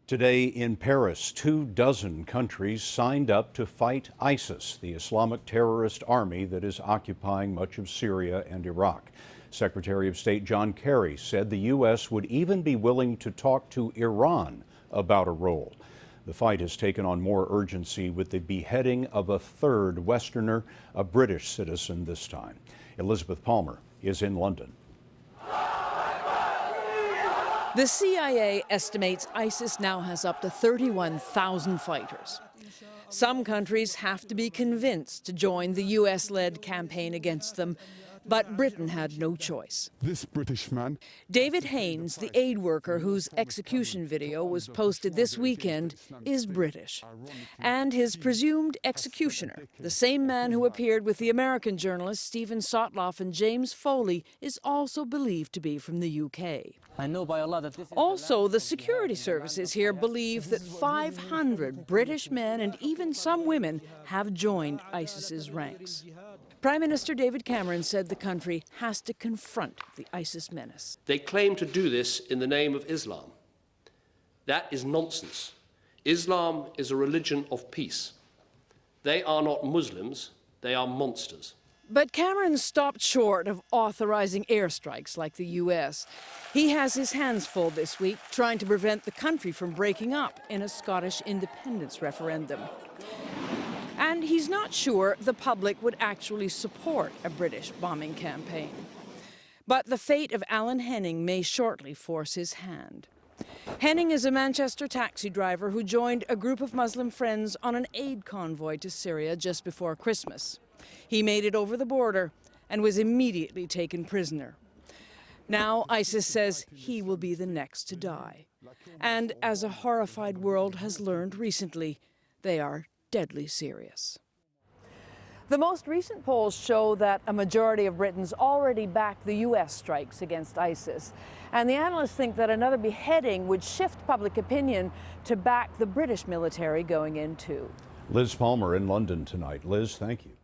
Today in Paris, 24 countries signed up to fight ISIS, the Islamic terrorist army that is occupying much of Syria and Iraq. Secretary of State John Kerry said the U.S. would even be willing to talk to Iran about a role. The fight has taken on more urgency with the beheading of a third Westerner, a British citizen this time. Elizabeth Palmer is in London. The CIA estimates ISIS now has up to 31,000 fighters. Some countries have to be convinced to join the US-led campaign against them, but Britain had no choice. This British man, David Haines, the aid worker whose execution video was posted this weekend, is British. And his presumed executioner, the same man who appeared with the American journalists Stephen Sotloff and James Foley, is also believed to be from the UK. I know by Allah that this is Also, the security services here believe that 500 British men and even some women have joined ISIS's ranks. Prime Minister David Cameron said the country has to confront the ISIS menace. They claim to do this in the name of Islam. That is nonsense. Islam is a religion of peace. They are not Muslims, they are monsters. But Cameron stopped short of authorizing airstrikes like the U.S. He has his hands full this week trying to prevent the country from breaking up in a Scottish independence referendum. And he's not sure the public would actually support a British bombing campaign. But the fate of Alan Henning may shortly force his hand. Henning is a Manchester taxi driver who joined a group of Muslim friends on an aid convoy to Syria just before Christmas. He made it over the border and was immediately taken prisoner. Now ISIS says he will be the next to die. And as a horrified world has learned recently, they are deadly serious. The most recent polls show that a majority of Britons already back the U.S. strikes against ISIS. And the analysts think that another beheading would shift public opinion to back the British military going in too. Liz Palmer in London tonight. Liz, thank you.